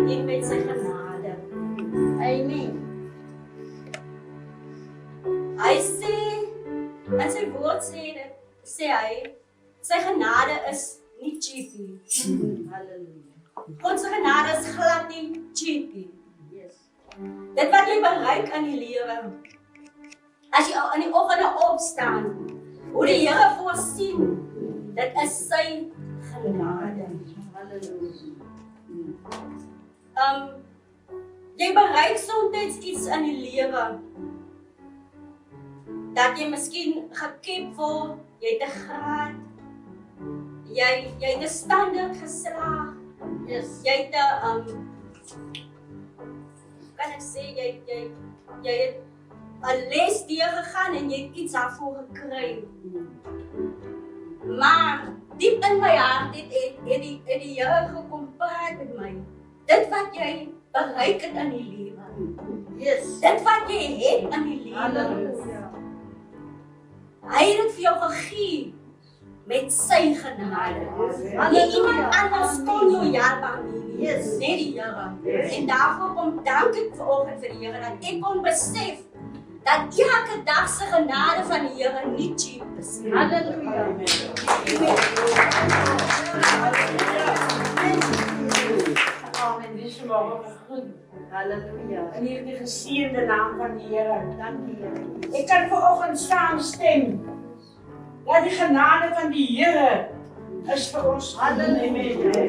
en met sy genade. Amen. Hy sê, en sy woord sê hy, sy genade is nie cheap nie. Halleluja. God se genade is glad nie cheap nie. Dit wat jy bereik in die lewe, as jy in die oggende opstaan, hoe die Here voorsien, dit is sy genade. Halleluja. Jy bereik soms iets in die lewe, dat jy miskien gekep word, jy het 'n graad, jy het 'n standaard geslaag, jy het 'n kan ek sê, jy het 'n les deurgegaan en jy het iets daarvoor gekry. Maar diep in my hart het die Here gekom praat met my. Dit wat jy bereik het in die lewe. Dit wat jy het in die lewe. Hy het vir jou gegee met sy genade. Nie iemand anders kon jou help nie. Net die Here. En daarvoor kom dank ek vanoggend vir die Here dat ek kon besef dat elke dag se genade van die Here nie cheap is. Halleluja. Amen. Dis maar goed. Halleluja. In hierdie geseënde naam van die Here. Dankie Here. Ek kan vanoggend saamstem dat die genade van die Here is vir ons. Halleluja.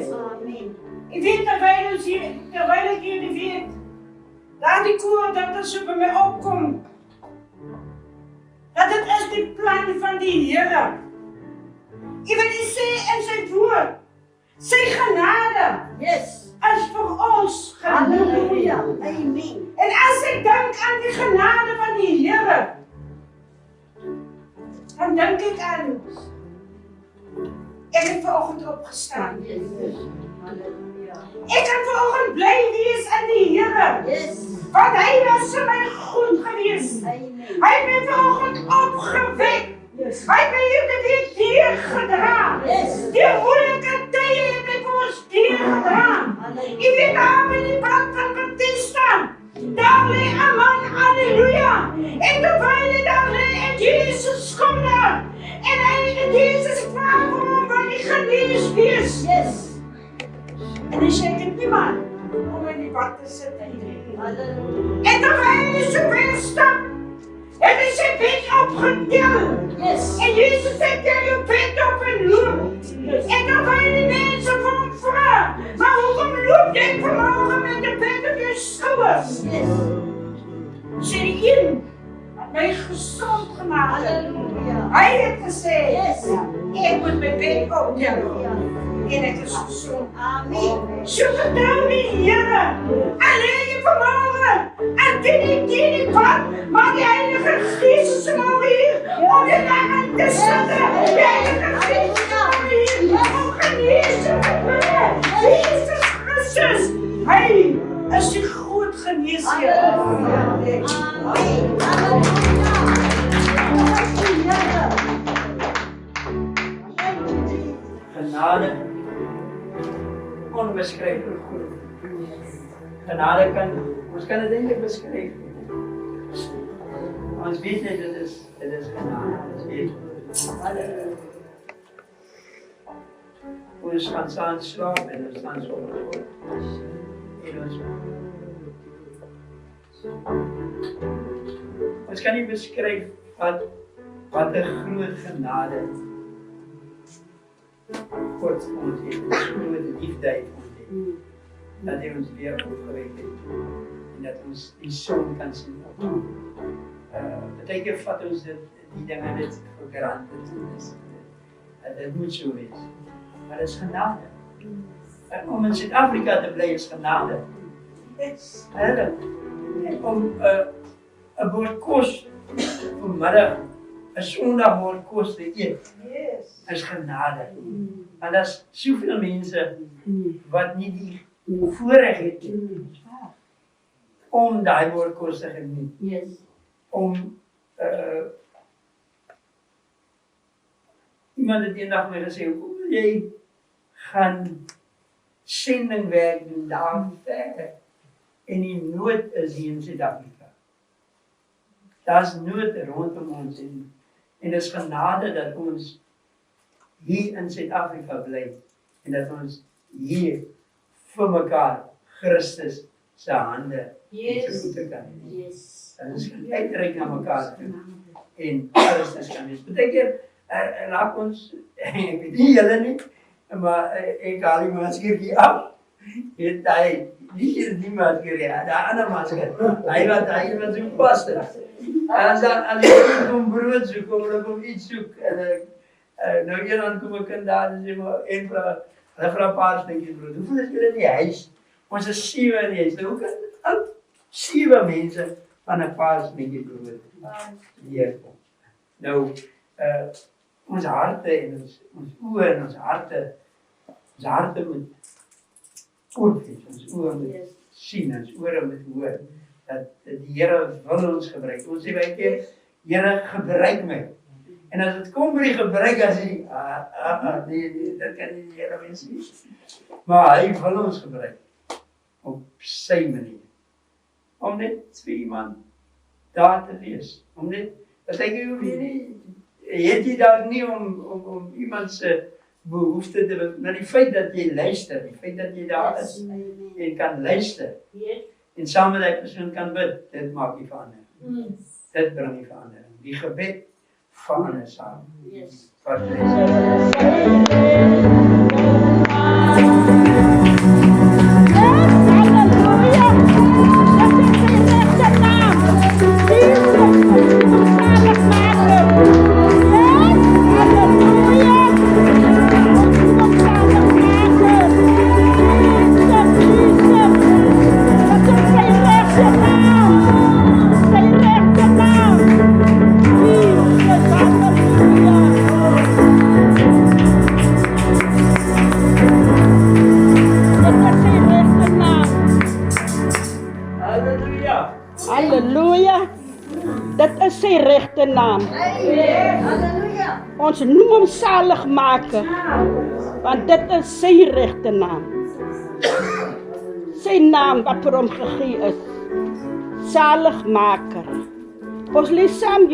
Amen. Ek weet terwyl ek hier weet, dat die koor dat er so by my opkom, dat dit is die plan van die Here. Ek wil nie sê in sy woord, sy genade is vir ons. Halleluja. Amen. En as ek dink aan die genade van die Here, dan dink ek aan, ek het vanoggend opgestaan. Ek kan vanoggend bly wees in die Here. Want hy was vir my goed gewees. Hy het my vanoggend opgewek. Hy het my hierdie week deurgedra. Die moeilike tye het hy vir ons deurgedra. Ek weet daar in die pad van Baptista, daar lê 'n man, halleluja. En terwyl hy daar lê, en Jesus kom daar. En Jesus vra vir hom, wil jy genees wees? En hy sê, ek het niemand om in die pad te sit. En terwyl hy so ver stap, het hy sy bed opgetel. En Jesus sê, tel jou bed op en loop. En terwyl die mense vir hom vra, maar hoekom loop jy vanmorgen met die bed op jou skouers? Sê die een, wat my gezond gemaakt het. Hy het gesê, ek moet my bed optel. En ek is gezond. Amen. So vertrouw die Here. Alleen je vanmorgen. En die pad. Maar die Heilige Geest is vanmorgen hier. Om je naam te zetten. Die Heilige Geest is vanmorgen hier. Om genezen te brengen. Jezus Christus. Hij is die goed geneesheer. Amen. Genade, onbeschrijfelijk goed. Genade ons kan het eindelijk beschrijven. Ons weet niet, dit is genade. Ons weet. Ons gaan staan slaap en ons staan zo. Ons kan niet beschrijven wat een groot genade God ons heeft, grote liefde heeft ons heeft. Dat hij ons weer opgewekt heeft. En dat ons die zon kan zien. Betekent vat ons die dingen niet voor granted. Dat moet zo wezen. Maar dat is genade. Om in Zuid-Afrika te blijven is genade. Om een bord kost vanmiddag, een zondag bord kost te eten. Is genade. Maar dat is zoveel mensen wat niet die voorrecht hebben om die woordkost te genieten. Om iemand het die dag mee gezegd, hoe wil jij gaan sendingwerk doen daar ver. En die nood is hier in Suid-Afrika. Daar's nood rondom ons en dis genade dat ons hier in Suid-Afrika bly en dat ons hier vir mekaar Christus se hande en se voete kan hê. Dat ons kan uitreik na mekaar toe en Christus kan wees. Beteken laat ons, ek weet nie julle nie, maar ek haal die masker hier af. Het hy, die masker, ja, die ander masker. Hy was so vaster. En dan as ek kom brood soek, kom iets soek, en nou dan kom ek in daar en sê maar, hulle vra 'n paar stukkies brood. Hoeveel is julle in die huis? Ons is 7 in die huis. Nou hoe kan 7 mense van 'n paar stukkies brood hier kom? Nou, ons harte en ons oë en ons harte moet oop wees, ons oë moet sien, ons ore moet hoor, dat die Here wil ons gebruik. Ons sê baie keer, Here gebruik my. En as dit kom by die gebruik, as hy, nee, dit kan nie die Here wees nie. Maar hy wil ons gebruik, op sy manier. Om net vir iemand daar te wees, om net, dat ek hoef nie, het jy daar nie om iemand se behoefte te wil, maar die feit dat jy luister, die feit dat jy daar is en kan luister en saam met die persoon kan bid, dit maak die verandering. Dit bring die verandering. Die gebed verander saam. Wat Halleluja. Dit is sy regte naam. Ons noem hom saligmaker, want dit is sy regte naam. Sy naam wat vir hom gegee is, saligmaker. Ons lees saam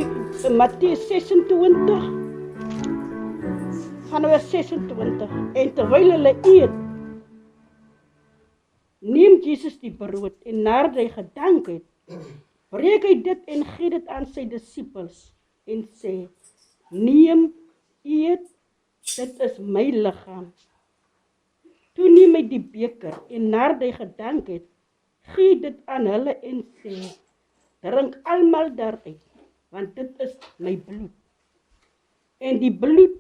Matteus 26, vanaf 26. En terwyl hulle eet, neem Jesus die brood en nadat hy gedank het, breek hy dit en gee dit aan sy disippels en sê, neem, eet, dit is my liggaam. Toe neem hy die beker en nadat hy gedank het, gee dit aan hulle en sê, drink almal daaruit, want dit is my bloed. En die bloed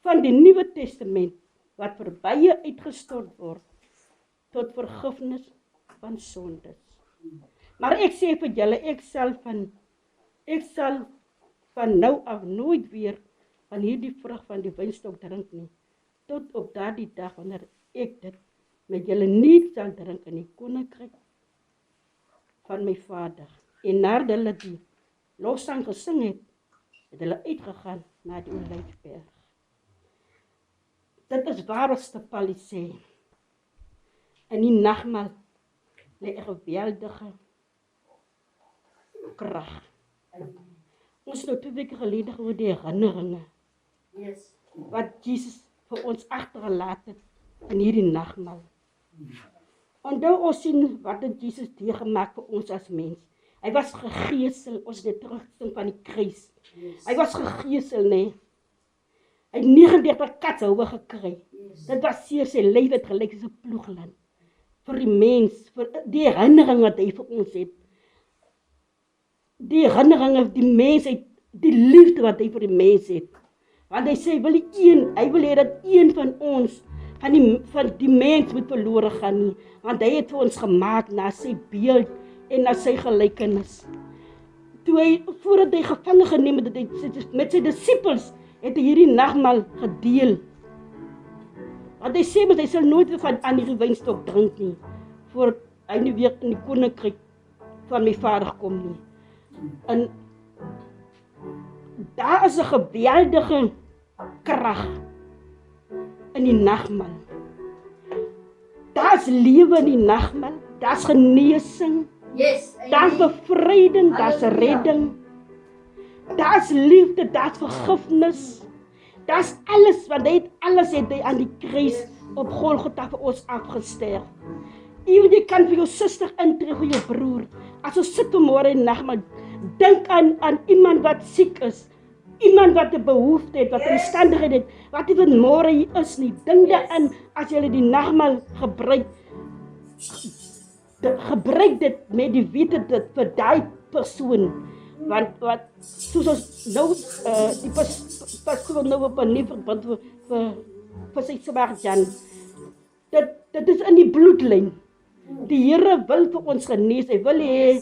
van die Nuwe Testament, wat vir baie uitgestort word, tot vergifnis van sondes. Maar ek sê vir julle, ek sal van nou af nooit weer van hierdie vrug van die wynstok drink nie, tot op daardie dag wanneer ek dit met julle nie sal drink in die koninkryk van my Vader. En nadat hulle die lofsang gesing het hulle uitgegaan na die Olyfberg. Dit is waar ons te Pauli sê, in die nagmaal lê 'n geweldige krag. Ons nou 2 weke gelede oor die herinneringe wat Jesus vir ons agtergelaat het in hierdie nagmaal. Onthou ons sien wat het Jesus deurgemaak vir ons as mens. Hy was gegeesel, ons het terugsing van die kruis. Hy was gegeesel, nee. Hy het 39 katshouwe gekry. Dit was seer, sy lyf het gelyk as 'n ploegland. Vir die mens, vir die herinnering wat hy vir ons het. Die herinnering, die mensheid, die liefde wat hy vir die mens het. Want hy sê, hy wil hê dat een van ons, van die mens moet verlore gaan nie. Want hy het vir ons gemaak na sy beeld en na sy gelykenis. Voordat hy gevange geneem het, met sy disippels, het hy hierdie nagmaal gedeel. Want hy sê, hy sal nooit weer van aan die wynstok drink nie, voor hy nie weer in die koninkryk van my Vader kom nie. En daar is 'n geweldige krag in die nagmaal. Daar's lewe in die nagmaal, daar's genesing, Yes. daar's bevryding, daar's redding. Daar's liefde, daar's vergifnis. Daar's alles, want alles het hy aan die kruis op Golgotha vir ons afgesterf. Jy kan vir jou suster intree, vir jou broer. As ons sit vanmôre en nagmaal, dink aan iemand wat siek is, iemand wat 'n behoefte het, wat 'n omstandigheid het, wat nie vanmôre hier is nie. Dink daaraan as jy die nagmaal gebruik dit met die wete dit vir daai persoon. Want wat soos ons nou die pastoor nou op 'n nuwe verband vir sy Sebastian. Dit is in die bloedlyn. Die Here wil vir ons genees. Hy wil hê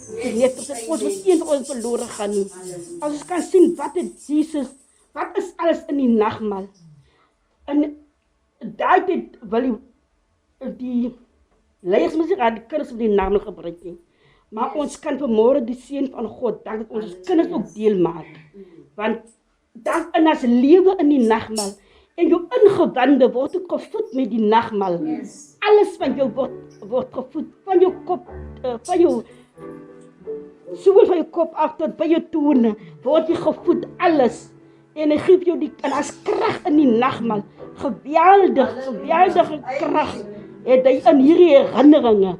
ons moet een van ons verlore gaan nie. As ons kan sien wat het Jesus, wat is alles in die nagmaal. En daai tyd wil die leiers moet zich aan die kinders van die nagmaal gebruik nie. Maar ons kan vanmôre die seën van God, dank dat ons kinders ook deel maak. Want dan in ons lewe in die nagmaal en jou ingewande word ook gevoed met die nagmaal. Alles van jou word gevoed, van jou kop, van jou soel van jou kop af tot by jou tone, word jy gevoed alles. En hy gee jou die, en as krag in die nagmaal, geweldige krag. Het hy in hierdie herinneringe,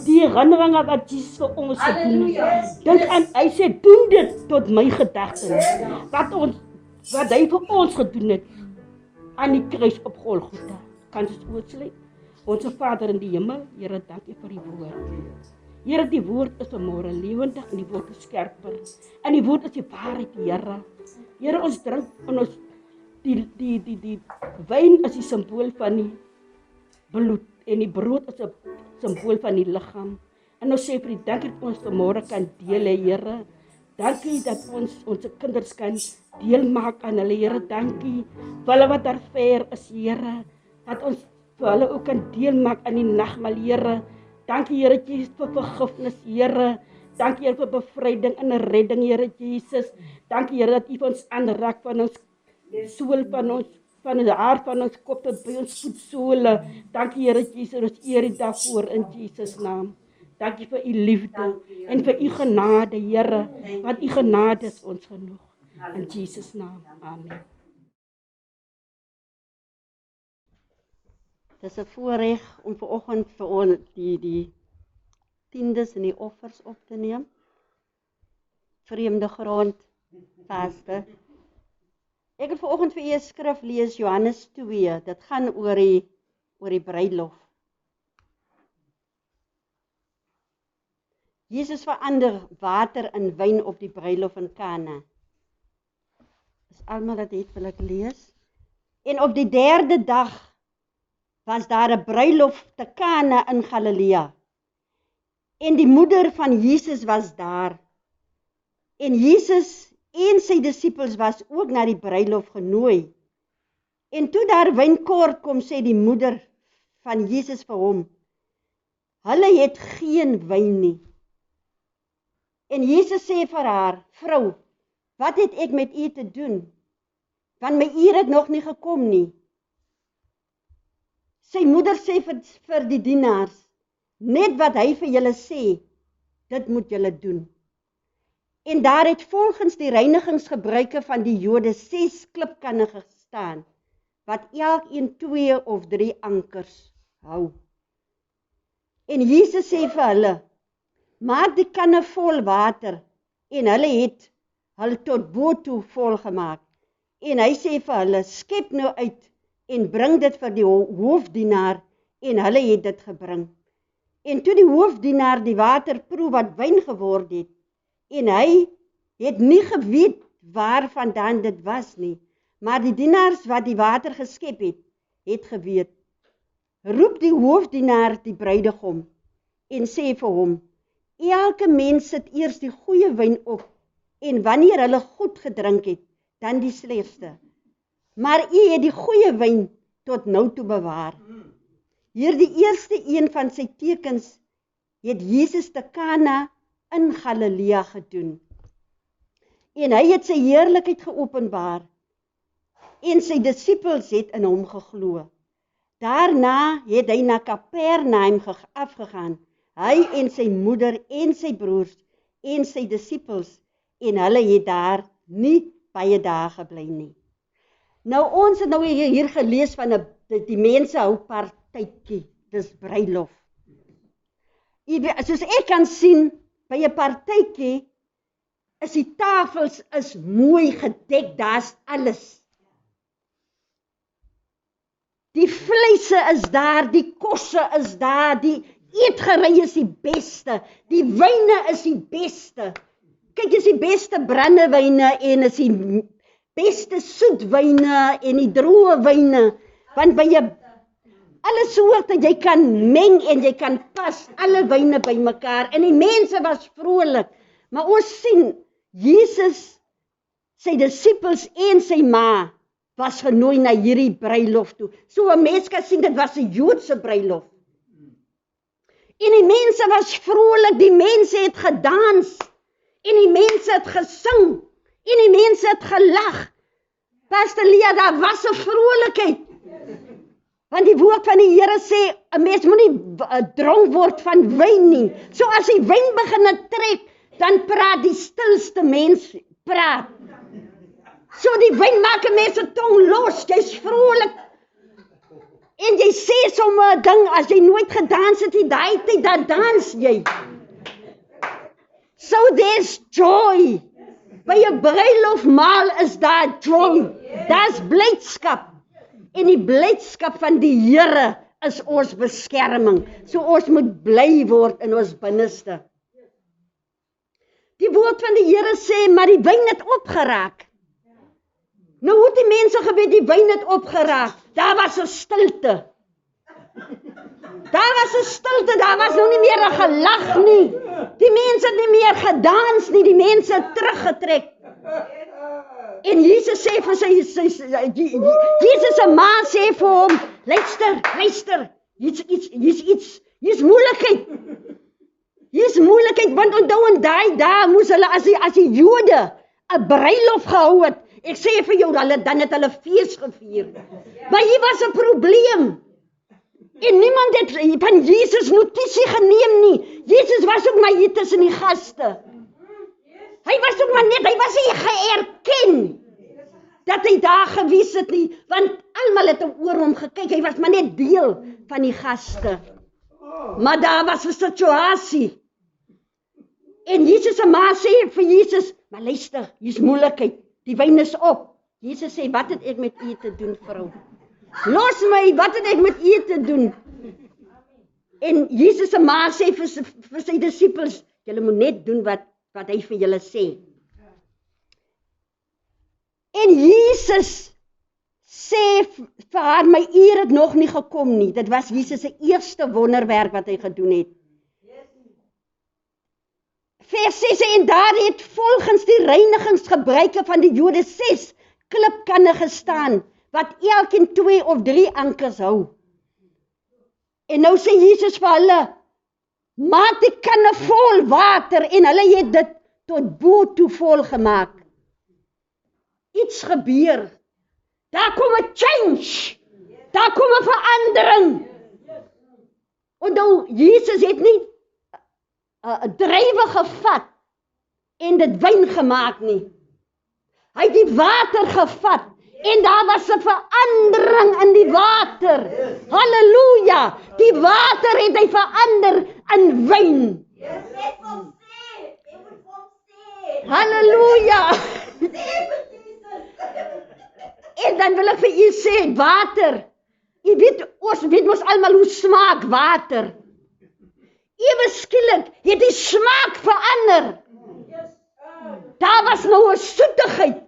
die herinneringe wat Jesus vir ons gedoen het. Dink aan, hy sê, doen dit tot my gedagtes, wat hy vir ons gedoen het, aan die kruis op Golgotha. Kan ons oorsluit? Onze Vader in die hemel, Here, dankie vir die woord. Here, die woord is vanmôre lewendig en die woord is skerper. En die woord is die waarheid, Here. Here, ons drink en ons die wyn is die simbool van die bloed. En die brood is 'n simbool van die liggaam. En ons sê vir die dankie dat ons vanmôre kan deel, Here. Dankie dat ons kinders kan deel maak aan hulle, Here. Dankie vir hulle wat daar ver is, Here. Dat ons vir hulle ook kan deel maak aan die nagmaal, Here. Dankie, Here Jesus, vir vergifnis, Here. Dankie, Here, vir bevryding en redding, Here Jesus. Dankie, Here, dat U ons aanraak van ons soul, van die haar van ons kop tot by ons voetsole. Dankie, Here Jesus, ons eer U daarvoor in Jesus naam. Dankie vir U liefde en vir U genade, Here, want U genade is ons genoeg. In Jesus naam. Amen. Het is 'n voorreg om vanoggend vir ons die tiendes en die offers op te neem. Vreemde grond, vaste. Ek het vanoggend vir u 'n skrif lees, Johannes 2. Dit gaan oor die bruilof. Jesus verander water in wyn op die bruilof in Kana. As almal dit het, wil ek lees. En op die 3de dag was daar 'n bruilof te Kana in Galilea. En die moeder van Jesus was daar. En Jesus en sy disippels was ook na die bruilof genooi. En toe daar wyn kort kom, sê die moeder van Jesus vir hom, hulle het geen wyn nie. En Jesus sê vir haar, vrou, wat het ek met u te doen? Want my uur het nog nie gekom nie. Sy moeder sê vir die dienaars, net wat hy vir julle sê, dit moet julle doen. En daar het volgens die reinigingsgebruike van die Jode 6 klipkanne gestaan, wat elkeen 2 of 3 ankers hou. En Jesus sê vir hulle, maak die kanne vol water, en hulle het hulle tot bo toe vol gemaak. En hy sê vir hulle, skep nou uit, en bring dit vir die hoofdienaar, en hulle het dit gebring. En toe die hoofdienaar die water proe wat wyn geword het, en hy het nie geweet waarvandaan dit was nie, maar die dienaars wat die water geskep het geweet. Roep die hoofdienaar die bruidegom, en sê vir hom, elke mens sit eers die goeie wyn op, en wanneer hulle goed gedrink het, dan die slegste. Maar u het die goeie wyn tot nou toe bewaar. Hier die eerste een van sy tekens het Jesus te Kana in Galilea gedoen. En hy het sy heerlikheid geopenbaar, en sy disippels het in hom geglo. Daarna het hy na Kapernaum afgegaan, hy en sy moeder en sy broers en sy disippels, en hulle het daar nie baie dae gebly nie. Nou ons het nou hier gelees van die mense hou partytjie, dis bruilof. Soos ek kan sien, by 'n partytjie is die tafels is mooi gedek, daar's alles. Die vleise is daar, die kosse is daar, die eetgerei is die beste, die wyne is die beste. Kyk, is die beste brandewyne en is die beste soetwyne en die droë wyne, want by alle soorte jy kan meng en jy kan pas alle wyne by mekaar en die mense was vrolik. Maar ons sien Jesus, sy disippels en sy ma was genooi na hierdie bruilof toe. So 'n mens kan sien dit was 'n Joodse bruilof. En die mense was vrolik, die mense het gedans en die mense het gesing en die mense het gelag. Pastor Lia, daar was 'n vrolikheid. Want die woord van die Here sê, 'n mens moet nie dronk word van wyn nie. So as die wyn begin trek, dan praat die stilste mens praat. So die wyn maak 'n mens se tong los, jy's vrolik. En jy sê sommer 'n ding, as jy nooit gedans het in daai tyd, dan dans jy. So there's joy. By 'n bruilofmaal is daar joy. Daar's blydskap. En die blydskap van die Here is ons beskerming. So ons moet bly word in ons binneste. Die woord van die Here sê, maar die wyn het opgeraak. Nou hoe het die mense geweet die wyn het opgeraak? Daar was 'n stilte. Daar was nou nie meer 'n gelag nie. Die mense het nie meer gedans nie, die mense het teruggetrek. En Jesus sê vir Jesus se ma sê vir hom, luister, hier's moeilikheid. Hier's moeilikheid, want onthou in daai dae moes hulle as die Jode 'n bruilof gehou het. Ek sê vir jou, dan het hulle fees gevier. Maar hier was 'n probleem. En niemand het van Jesus notisie geneem nie. Jesus was ook maar hier tussen die gaste. Hy was ook maar net, hy was nie geërken dat hy daar gewees het nie, want almal het oor hom gekyk, hy was maar net deel van die gaste. Maar daar was 'n situasie. En Jesus se ma sê vir Jesus, maar luister, hier's moeilikheid, die wyn is op. Jesus sê, wat het ek met u te doen, vrou? Los my, wat het ek met u te doen? En Jesus se ma sê vir sy disippels, julle moet net doen wat hy vir julle sê. En Jesus sê vir haar, my uur het nog nie gekom nie. Dit was Jesus se eerste wonderwerk wat hy gedoen het. Vers 6, en daar het volgens die reinigingsgebruike van die Jode 6 klipkanne gestaan, wat elkeen 2 of 3 ankers hou. En nou sê Jesus vir hulle, maak die kanne vol water, en hulle het dit tot bo toe vol gemaak. Iets gebeur. Daar kom 'n change. Daar kom 'n verandering. Onthou, Jesus het nie 'n druiwe gevat en dit wyn gemaak nie. Hy het die water gevat en daar was 'n verandering in die water. Halleluja! Die water het hy verander in wyn. Halleluja! En dan wil ek vir u sê, water. U weet, ons weet mos almal hoe smaak water. Ewe skielik het die smaak verander. Daar was nou 'n soetigheid.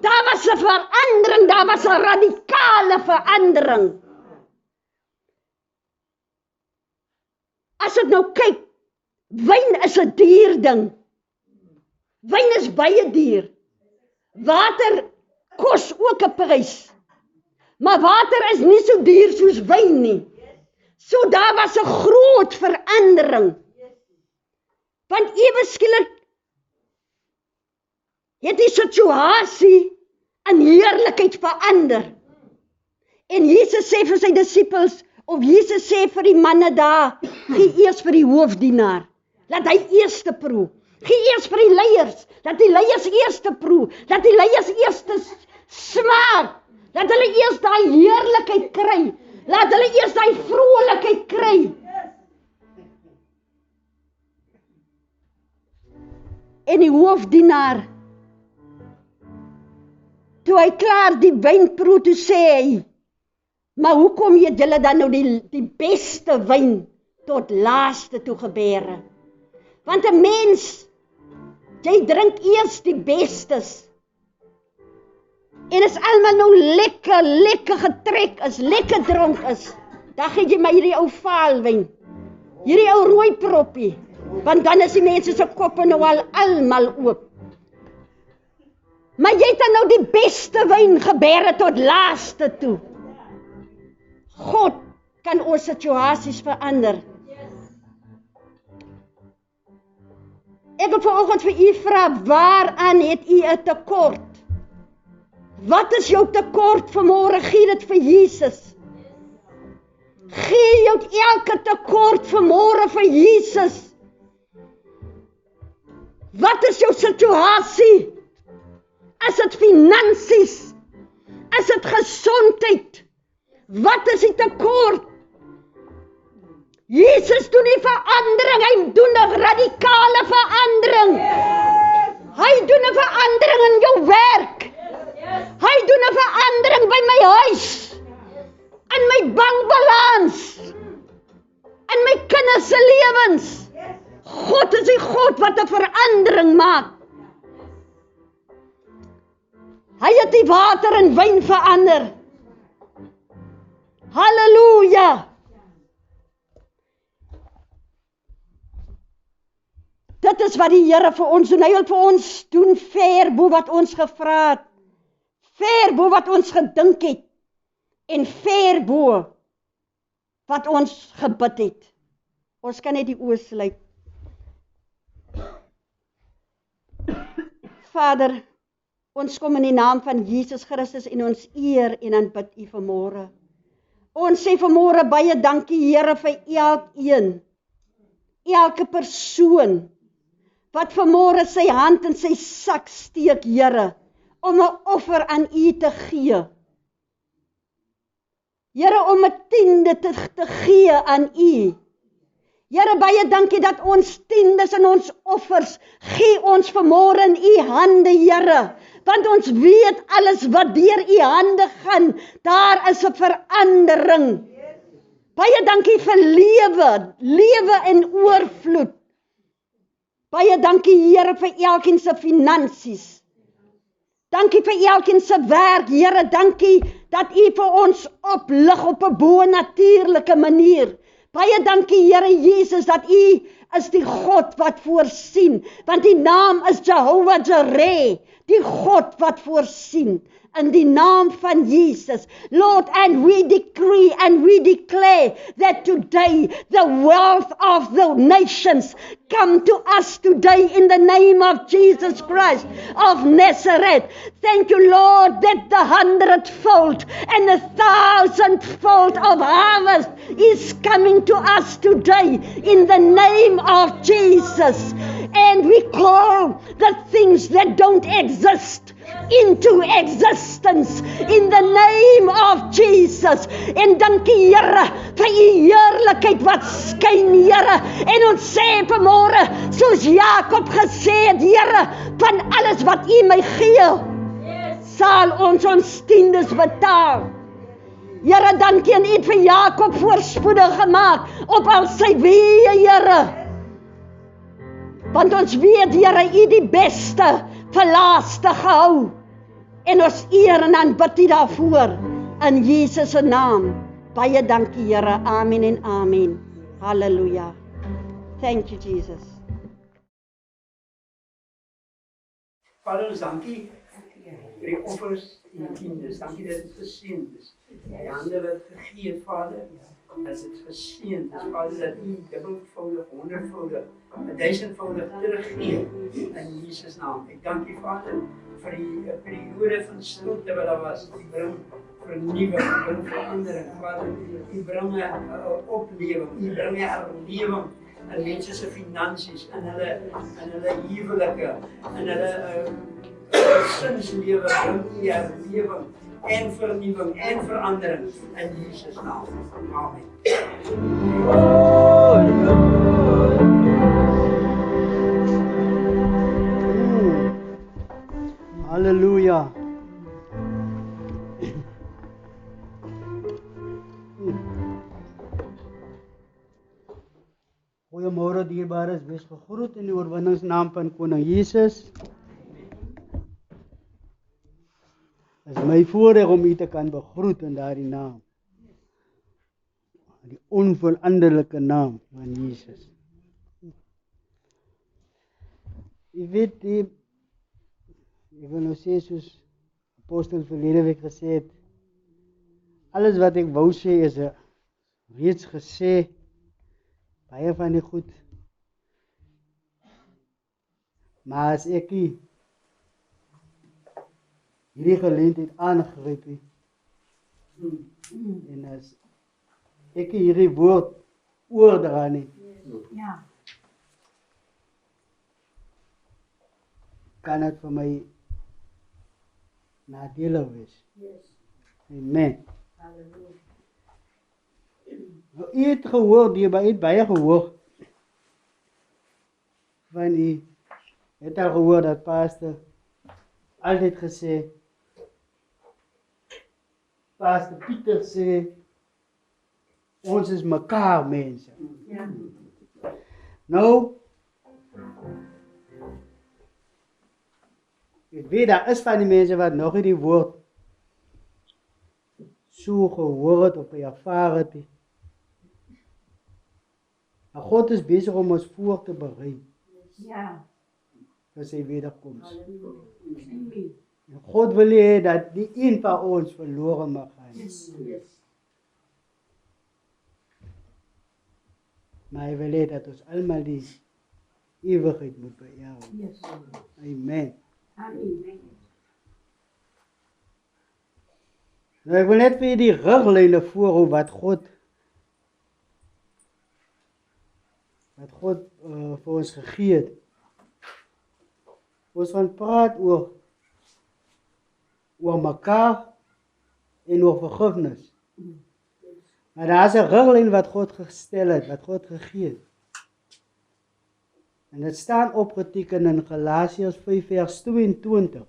Daar was 'n verandering, daar was 'n radikale verandering. As ek nou kyk, wyn is 'n duur ding. Wyn is baie duur. Water kos ook 'n prys. Maar water is nie so duur soos wyn nie. So daar was 'n groot verandering. Want ewe skielik het die situasie in heerlikheid verander. En Jesus sê vir sy disippels, of Jesus sê vir die manne daar, gee eers vir die hoofdienaar. Laat hy eerste proe. Gee eers vir die leiers. Laat die leiers eerste proe. Laat die leiers eerste smaak. Laat hulle eers daai heerlikheid kry. Laat hulle eers daai vrolikheid kry. En die hoofdienaar, toe hy klaar die wyn proe, toe sê hy, maar hoekom het julle dan nou die beste wyn tot laaste toe gebeere? Want 'n mens, jy drink eers die bestes. En as almal nou lekker getrek is, lekker dronk is, dan gee jy my hierdie ou vaalwyn, hierdie ou rooi proppie, want dan is die mense se koppe nou al almal oop. Maar jy het dan nou die beste wyn gebeere tot laaste toe. God kan ons situasies verander. Ek wil vanoggend vir u vra, waaraan het u 'n tekort? Wat is jou tekort vanmôre? Gee dit vir Jesus. Gee jou elke tekort vanmôre vir Jesus. Wat is jou situasie? Is dit finansies? Is dit gesondheid? Wat is die tekort? Jesus doen nie verandering, hy doen 'n radikale verandering. Hy doen 'n verandering in jou werk. Hy doen 'n verandering by my huis, in my bankbalans, in my kinders se lewens. God is die God wat 'n verandering maak. Hy het die water in wyn verander. Halleluja! Dit is wat die Here vir ons doen. Hy wil vir ons doen ver bo wat ons gevra het. Ver bo wat ons gedink het. En ver bo wat ons gebid het. Ons kan net die oë sluit. Vader, ons kom in die naam van Jesus Christus en ons eer en aanbid U vanmôre. Ons sê vanmôre baie dankie Here vir elkeen, elke persoon wat vanmôre sy hand in sy sak steek, Here, om 'n offer aan U te gee. Here, om 'n tiende te gee aan U. Here, baie dankie dat ons tiendes en ons offers gee ons vanmôre in U hande, Here. Want ons weet alles wat deur U hande gaan, daar is 'n verandering. Baie dankie vir lewe in oorvloed. Baie dankie Here vir elkeen se finansies. Dankie vir elkeen se werk, Here, dankie dat U vir ons oplig op 'n bo-natuurlike manier. Baie dankie Here Jesus dat U is die God wat voorsien, want die naam is Jehovah Jireh, die God wat voorsien. In die naam van Jesus, Lord, and we decree and we declare that today the wealth of the nations come to us today in the name of Jesus Christ of Nazareth. Thank you, Lord, that the 100-fold and the 1,000-fold of harvest is coming to us today in the name of Jesus. And we call the things that don't exist into existence in the name of Jesus. En dankie Here vir U heerlikheid wat skyn, Here. En ons sê vanmôre, soos Jakob gesê het, Here, van alles wat U my gee, sal ons tiendes betaal. Here, dankie en U het vir Jakob voorspoedig gemaak op al sy weë, Here. Want ons weet, Here, U die beste vir laaste gehou. En ons eer en aanbid U daarvoor. In Jesus se naam. Baie dankie, Here. Amen en amen. Halleluja. Thank you, Jesus. Vader, ons dankie vir die offers en die tiendes. Dankie dat dit geseënd is. Die hande wat gegee het, Vader, dat dit geseënd is. Vader, dat U dubbelvoudig, honderdvoudig, 1000-voudig teruggee in Jesus naam. Ek dank U, Vader, vir die periode van stilte wat daar was. Die bring vernuwing, bring verandering. Vader, U bring 'n oplewing, U bring 'n herlewing in mense se finansies, in hulle huwelike, in hulle gesinslewe, bring U herlewing en vernuwing en verandering in Jesus naam. Amen. Halleluja. Goeiemôre dierbares, wees gegroet in die oorwinningsnaam van Koning Jesus. Het is my voorreg om u te kan begroet in daardie naam. Die onveranderlike naam van Jesus. U weet, ek wil nou sê soos apostel verlede week gesê het, alles wat ek wou sê is reeds gesê, baie van die goed. Maar as ek hierdie geleentheid aangegryp het, en as ek hierdie woord oordra nie, kan het vir my nadelig wees. Amen. U het gehoor, u het baie gehoor van u het al gehoor dat pastor altyd gesê, pastor Pieter sê, ons is mekaar mense. Nou, ek weet, daar is van die mense wat nog nie die woord so gehoor het of ervaar het. Maar God is besig om ons voor te berei. Vir sy wederkoms. En God wil hê dat die een van ons verlore mag gaan. Maar hy wil hê dat ons almal die ewigheid moet beërwe. Amen. Nou, ek wil net vir die riglyne voorhou wat God vir ons gegee het. Ons gaan praat oor mekaar en oor vergifnis. Maar daar is 'n riglyn wat God gestel het, wat God gegee het. En dit staan opgeteken in Galasiërs 5 vers 22.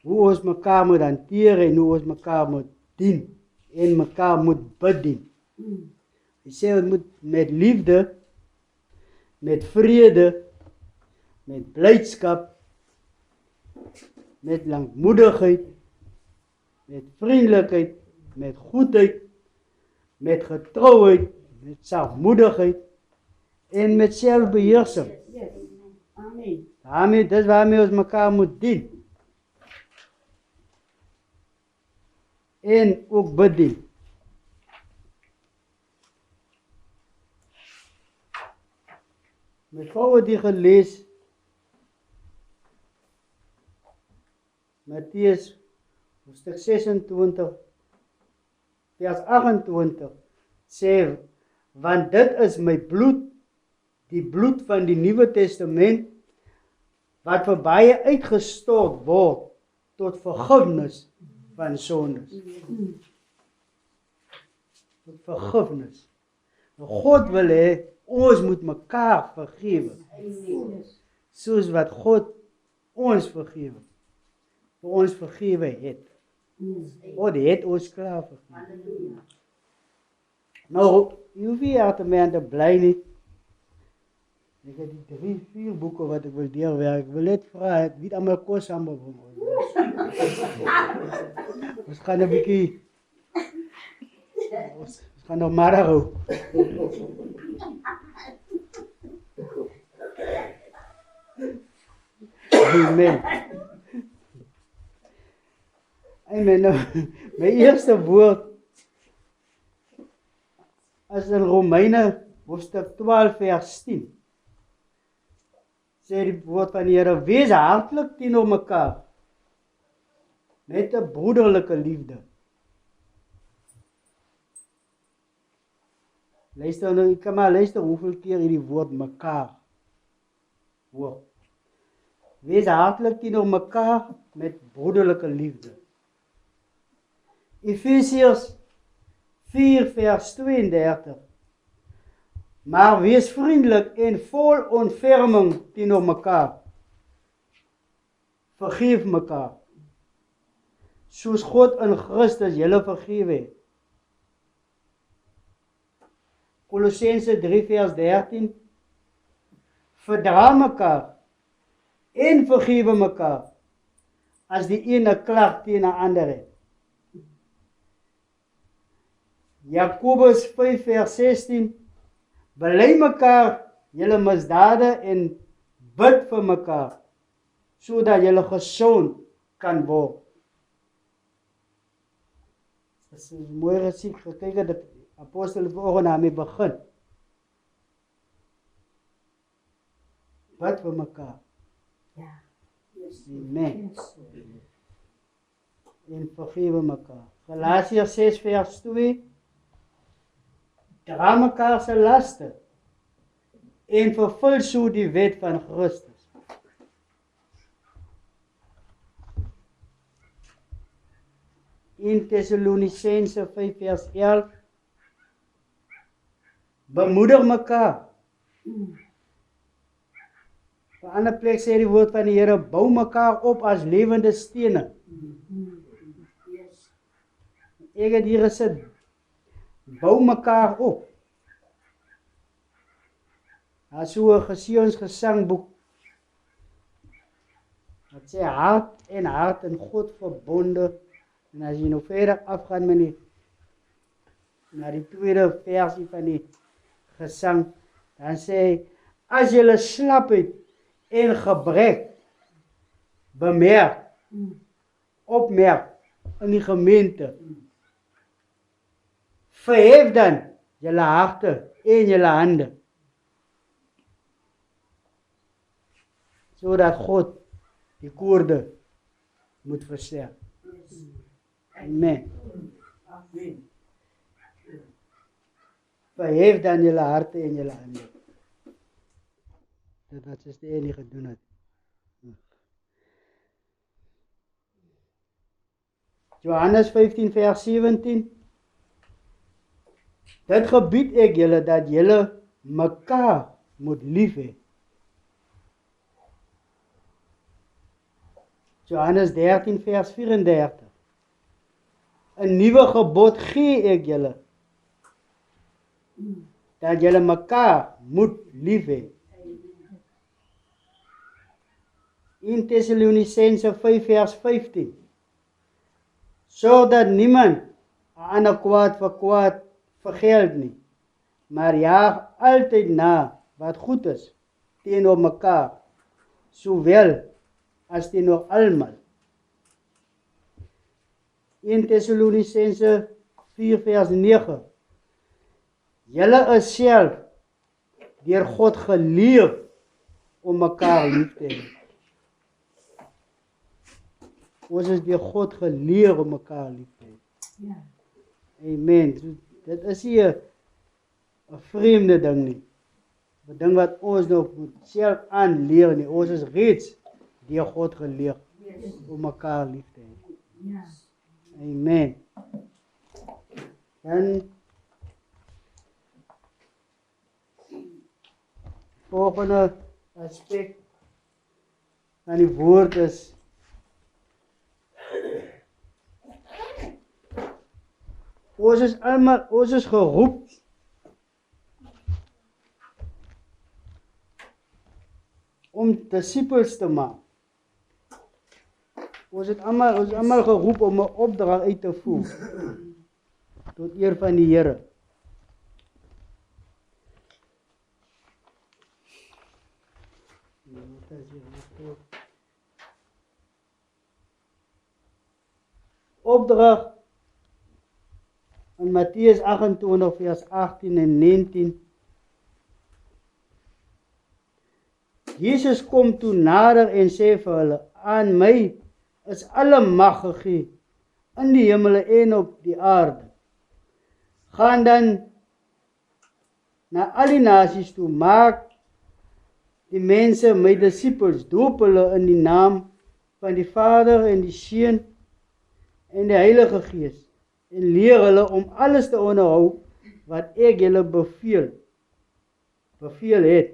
Hoe ons mekaar moet hanteer en hoe ons mekaar moet dien en mekaar moet bedien. Hy sê ons moet met liefde, met vrede, met blydskap, met lankmoedigheid, met vriendelikheid, met goedheid, met getrouheid, met sagmoedigheid en met selfbeheersing. Amen. Dis waarmee ons mekaar moet dien. En ook bedien. My vrou het die gelees, Matteus hoofstuk 26 vers 28 sê, want dit is my bloed, die bloed van die Nuwe Testament, wat vir baie uitgestort word tot vergifnis van sondes. Tot vergifnis. God wil hê ons moet mekaar vergewe. Soos wat God ons vergewe. Vir ons vergewe het. God het ons klaar vergewe. Nou, jy hoef nie te meen te bly nie. Ek het die 3-4 boeke wat ek wil deurwerk. Ek wil net vra, wie het allemaal kos aanbevang? Ons gaan 'n bietjie, ons gaan nog maar hou. Amen. Amen. Nou, my eerste woord is in Romeine hoofstuk 12 vers 10. sê die woord van die Here, wees hartlik teenoor mekaar met 'n broederlike liefde. Luister nou, ek kan maar luister hoeveel keer hierdie woord mekaar hoor. Wees hartlik teenoor mekaar met broederlike liefde. Efesiërs 4 vers 32. Maar wees vriendelik en vol ontferming teenoor mekaar. Vergeef mekaar. Soos God in Christus julle vergewe het. Kolossense 3 vers 13. Verdra mekaar en vergewe mekaar as die een 'n klag teen 'n ander het. Jakobus 5 vers 16. Bely mekaar julle misdade en bid vir mekaar sodat julle gesond kan word. Dit is mooi gesien, kyk dat apostel vanoggend daarmee begin. Bid vir mekaar. Ja. Amen. En vergewe mekaar. Galasiërs 6 vers 2. Dra mekaar se laste en vervul so die wet van Christus. In Tessalonisense 5 vers 11. Bemoedig mekaar. Op 'n ander plek sê die woord van die Here, bou mekaar op as lewende stene. Ek het hier gesit, bou mekaar op. Daar so 'n Geseëns gesangboek. Dat sê hart en hart in God verbonde. En as jy nou verder afgaan met die na die tweede versie van die gesang, dan sê hy, as jy slapheid en gebrek opmerk in die gemeente, verhef dan julle harte en julle hande, sodat God die koorde moet versterk. Amen. Amen. Verhef dan julle harte en julle hande. Dat wat sy nie gedoen het. Johannes 15 vers 17. Dit gebied ek julle dat julle mekaar moet lief hê. Johannes 13 vers 34. 'n nuwe gebod gee ek julle, dat julle mekaar moet lief hê. In Tessalonisense 5 vers 15. Zodat niemand 'n ander kwaad vir kwaad vergeld nie, maar jaag altyd na wat goed is teenoor mekaar, sowel as teenoor almal. In Tessalonisense 4 vers 9. Julle is self deur God geleer om mekaar lief te hê. Ons is deur God geleer om mekaar lief te hê. Ja. Amen. So, dit is nie 'n vreemde ding nie. 'n Ding wat ons nou self aanleer nie. Ons is reeds deur God geleer om mekaar lief te hê. Ja. Amen. Dan volgende aspek van die woord is ons is geroep om disippels te maak. Ons is almal geroep om 'n opdrag uit te voer tot eer van die Here. Opdrag in Matteus 28 vers 18 en 19. Jesus kom toe nader en sê vir hulle, aan my is alle mag gegee in die hemele en op die aarde. Gaan dan na al die nasies toe, maak die mense my disippels, doop hulle in die naam van die Vader en die Seun en die Heilige Gees en leer hulle om alles te onderhou wat ek julle beveel het.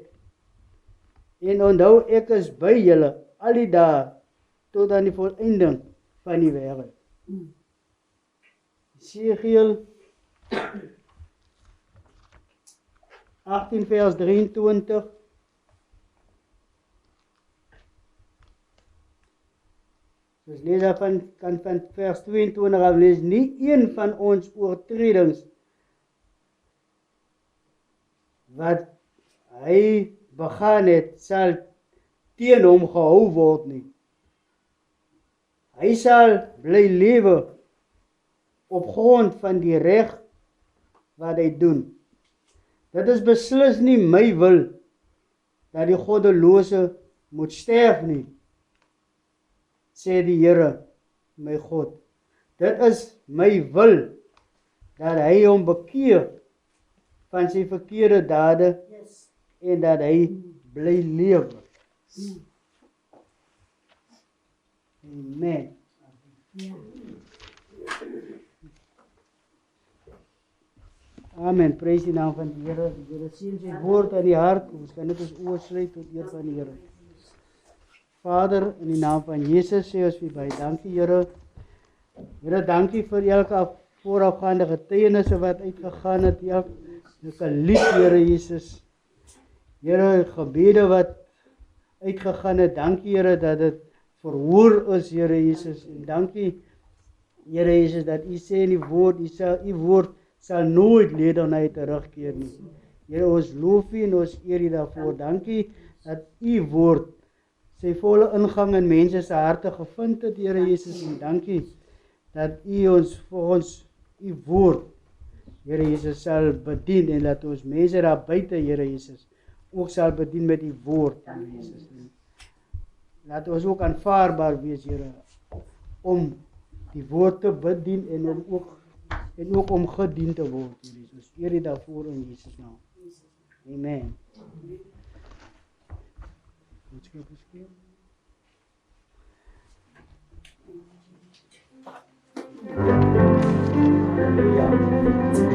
En onthou, ek is by julle al die dae tot aan die volëinding van die wêreld. Jesegiel 18 vers 23. Dus lees daar van vers 22 af, lees, nie een van ons oortredings wat hy begaan het, sal teen hom gehou word nie. Hy sal bly lewe op grond van die reg wat hy doen. Dit is beslis nie my wil dat die goddelose moet sterf nie, sê die Here, my God. Dit is my wil dat hy hom bekeer van sy verkeerde dade en dat hy bly lewe. Amen. Amen. Prys die naam van die Here. Die Here sien sy woord aan die hart. Ons kan dit ons oë sluit tot eer van die Here. Vader, in die naam van Jesus sê ons vir baie dankie, Here. Here, dankie vir elke voorafgaande getuienisse wat uitgegaan het, elke lied, Here Jesus. Here, gebede wat uitgegaan het, dankie, Here, dat dit verhoor is, Here Jesus. En dankie, Here Jesus, dat U sê in die woord, U woord sal nooit leder na U terugkeer nie. Here, ons loof U en ons eer U daarvoor. Dankie dat U woord sy volle ingang in mense se harte gevind het, Here Jesus. En dankie dat U ons vir ons U woord, Here Jesus, sal bedien en dat ons mense daar buite, Here Jesus, ook sal bedien met U woord, Here Jesus. Laat ons ook aanvaarbaar wees, Here, om die woord te bedien en ook om gedien te word, Here Jesus. Eer U daarvoor in Jesus naam. Amen. Ja.